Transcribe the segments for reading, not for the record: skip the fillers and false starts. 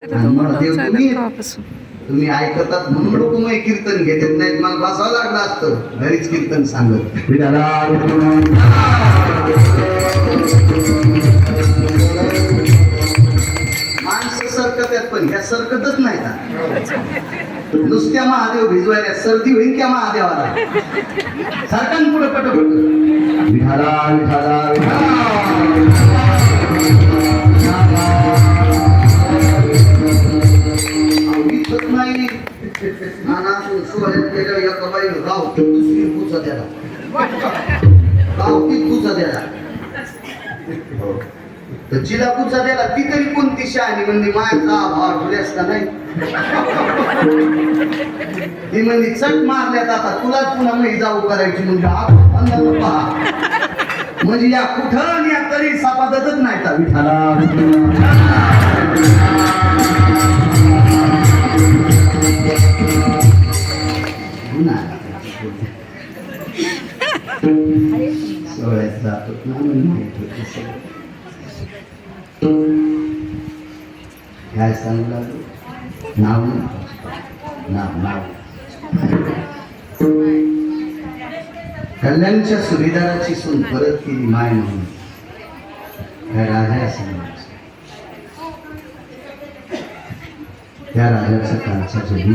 तुम्ही ऐकतात म्हणून लोक मग कीर्तन घेतात नाहीत. मला बसावं लागलं असतं घरीच कीर्तन सांगत. माणसं सरकत आहेत पण ह्या सरकतच नाही का. नुसत्या महादेव भिजवायला सर्दी होईल क्या महादेवाला. सरकान पुढे पटपट विठाला विठाला जिला पूजा द्याला ती तरी कोणती शहाणी म्हणजे माझा भाव ठेवल्यास का नाही. ती म्हणजे चट मारल्यात आता तुलाच पुन्हा मी जाऊ करायची म्हणजे पहा म्हणजे या कुठं या तरी सापातच नाही का विठाला. सोहळ्यात जातो काय सांगू लागलो नाव नाव नाव कल्याणच्या सुभेदाराची सून परत केली माय म्हणून त्या राजा सांगायचं. त्या राजाचा कालचा जगू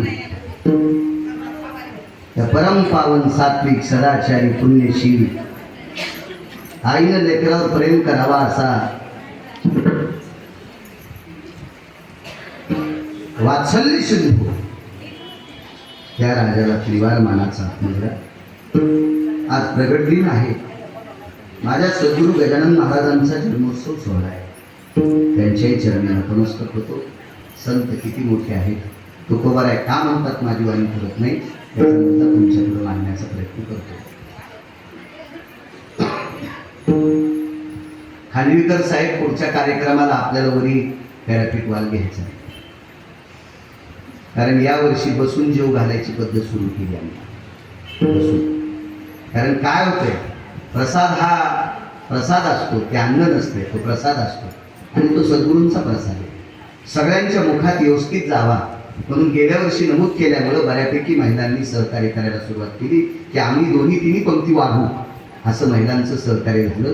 त्या परम पावन सात्विक सदाचारी पुण्यशील आईनं लेकरावर प्रेम करावा असा वात्सल्य सिंधू त्या राजाला त्रिवार मानाचा मुलगा आज प्रगट दिन आहे. माझ्या सद्गुरू गजानन महाराजांचा जन्मोत्सव सोहळा आहे. त्यांच्याही चरणी नतमस्तक होतो. संत किती मोठे आहेत. तुकोबार आहे का म्हणतात माझी वाणी करत नाही याचा मुद्दा तुमच्याकडे मांडण्याचा प्रयत्न करतो. खानविलकर साहेब पुढच्या कार्यक्रमाला आपल्याला वरी पॅरापीट वाल घ्यायचा आहे. कारण यावर्षी बसून जेव घालायची पद्धत सुरू केली आम्ही. बसून कारण काय होतंय प्रसाद हा प्रसाद असतो ते अन्न नसते तो प्रसाद असतो आणि तो सद्गुरूंचा प्रसाद आहे. सगळ्यांच्या मुखात व्यवस्थित जावा म्हणून गेल्या वर्षी नमूद केल्यामुळं बऱ्यापैकी महिलांनी सहकार्य करायला सुरुवात केली की आम्ही दोन्ही तिन्ही पंक्ती वाढवू असं महिलांचं सहकार्य झालं.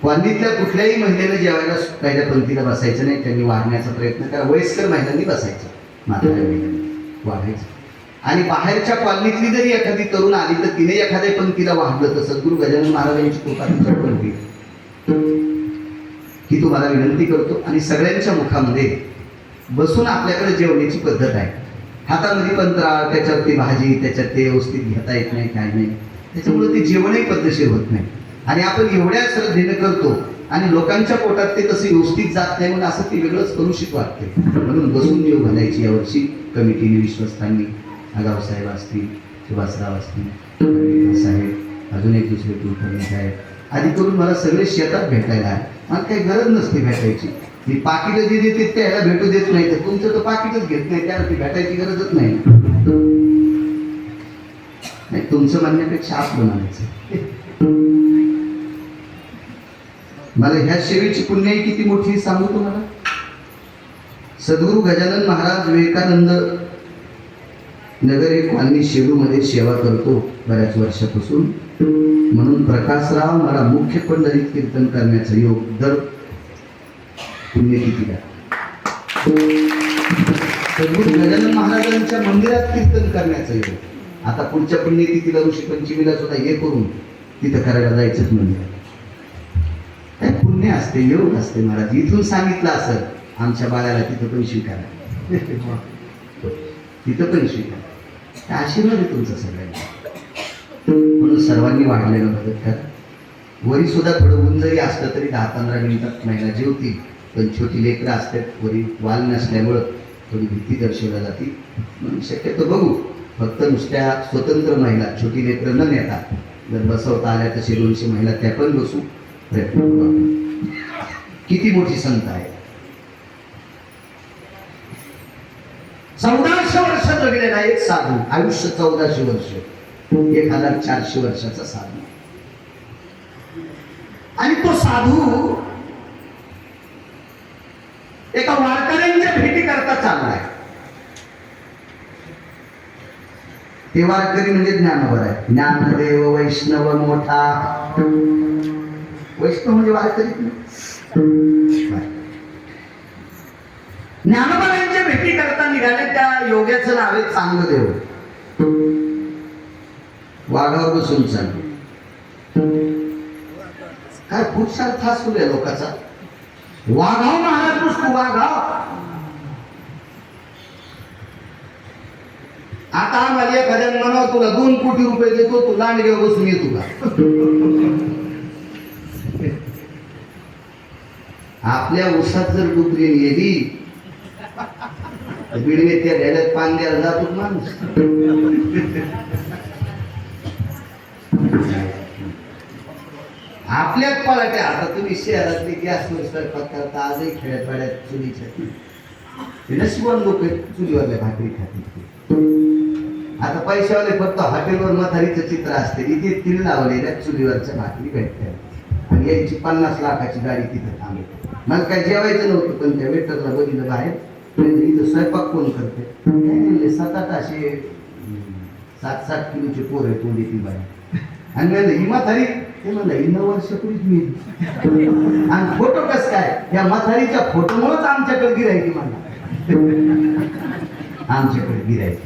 कॉलनीतल्या कुठल्याही महिलेनं जेवायला पहिल्या पंक्तीला बसायचं नाही. त्यांनी वाढण्याचा प्रयत्न करा. वयस्कर महिलांनी बसायचं म्हाताऱ्या महिलांनी वाढायचं. आणि बाहेरच्या कॉलनीतली जरी एखादी तरुण आली तर तिने एखाद्या पंक्तीला वाढलं तर सद्गुरू गजानन महाराजांची कृपा तुमच्यावर होती ही तुम्हाला विनंती करतो. आणि सगळ्यांच्या मुखामध्ये बसून आपल्याकडे जेवण्याची पद्धत आहे. हातामध्ये पंतराळ त्याच्यावरती भाजी त्याच्यात ते व्यवस्थित घेता येत नाही काय नाही त्याच्यामुळे ते जेवणही पद्धतशीर होत नाही. आणि आपण एवढ्या श्रद्धेनं करतो आणि लोकांच्या पोटात ते तसं व्यवस्थित जात नाही म्हणून असं ते वेगळंच कलुषित वाटते. म्हणून बसून जेव घालायची यावर्षी कमिटीने विश्वस्तांनी आगाव साहेब असतील सुभाषराव असतील साहेब अजून एक दुसरे कुलकर्णी साहेब आधी करून मला सगळे शेतात भेटायला आहे. मला काही गरज नसते भेटायची. मी पाकिटं जे देते त्याला भेटू देत नाही तर तुमचं तर पाकिटच घेत नाही त्याला ती भेटायची गरजच नाही. तुमचं म्हणण्यापेक्षा आपलं म्हणायचं. मला ह्या सेवेची पुण्याई किती मोठी सांगू तुम्हाला. सद्गुरू गजानन महाराज विवेकानंद नगर एक कॉलनी शेरूमध्ये सेवा करतो बऱ्याच वर्षापासून. म्हणून प्रकाशराव मला मुख्य पंढरीत कीर्तन करण्याचा योग दर पुण्यतिथीला सद्गुरू गजानन महाराजांच्या मंदिरात कीर्तन करण्याचा योग. आता पुढच्या पुण्यतिथीला ऋषी पंचमीला सुद्धा हे करून तिथं करायला जायचंच मंदिरात. काय पुण्य असते योग असते महाराज. इथून सांगितलं असं आमच्या बाळाला तिथं पण स्वीकारा तिथं पण स्वीकारा. आशीर्वाद आहे तुमचा सगळ्यांना. म्हणून सर्वांनी वाढलेलं मदत करा. वरी सुद्धा थोडं ऊन जरी असलं तरी 10-15 मिनिटात महिला जेवतील. पण छोटी लेकरं असतात वरी वाल नसल्यामुळं थोडी भीती दर्शवल्या जाते. म्हणून शक्यतो बघू फक्त नुसत्या स्वतंत्र महिला छोटी लेकरं न नेता जर बसवता आल्या तसे 200 महिला त्या पण बसू प्रयत्न करू. किती मोठी संत आहे. 1400 वर्ष जगलेला एक साधू. आयुष्य 1400 वर्ष 1400 वर्षाचा साधू. आणि तो साधू एका ते वारकरी म्हणजे ज्ञानोबा आहे. ज्ञानदेव वैष्णव मोठा. वैष्णव म्हणजे वारकरी. ज्ञानोबा यांच्या भेटी करता निघाले. त्या योग्याचं नाव आहे चांगदेव. वाघावर बसून चाल. काय पुरुषार्थ असतो या लोकांचा. वाघाव महाराज पुसतो वाघाव. आता आम्हाला एखाद्याने म्हणावं तुला 2 कोटी रुपये देतो, तू लांडग्यावर बसून येतो का? आपल्या उसात जर डुकरी गेली बिडवे त्या ढेल्यात पान द्यायला जातो माणूस. आपल्यात पलाट्या. आता तुम्ही शहरातले गॅसवर स्वयंपाक करता. आजही खेड्यापाड्यात चुलीच्या नशिबान लोक चुलीवरल्या भाकरी खातील. आता पैशावाले फक्त हॉटेलवर म्हातारीचं चित्र असते. इथे तिल लावलेल्या चुलीवरच्या भाकरी भेटतात आणि यायची 50 लाखाची गाडी तिथे थांबते. मला काय जेवायचं नव्हतं पण त्या वेटरला बघितलं बाहेर इथं स्वयंपाक कोण करते. 7-8 असे 7-7 किलोचे पोर आहे कोणी ती बाहेर. आणि म्हणलं ही म्हातारी. ते म्हणलं ही 9 वर्षापूर्वीच मी. आणि फोटो कस काय या म्हातारीच्या फोटोमुळेच आमच्याकडे गिरायची म्हणला. आमच्याकडे गिरायची.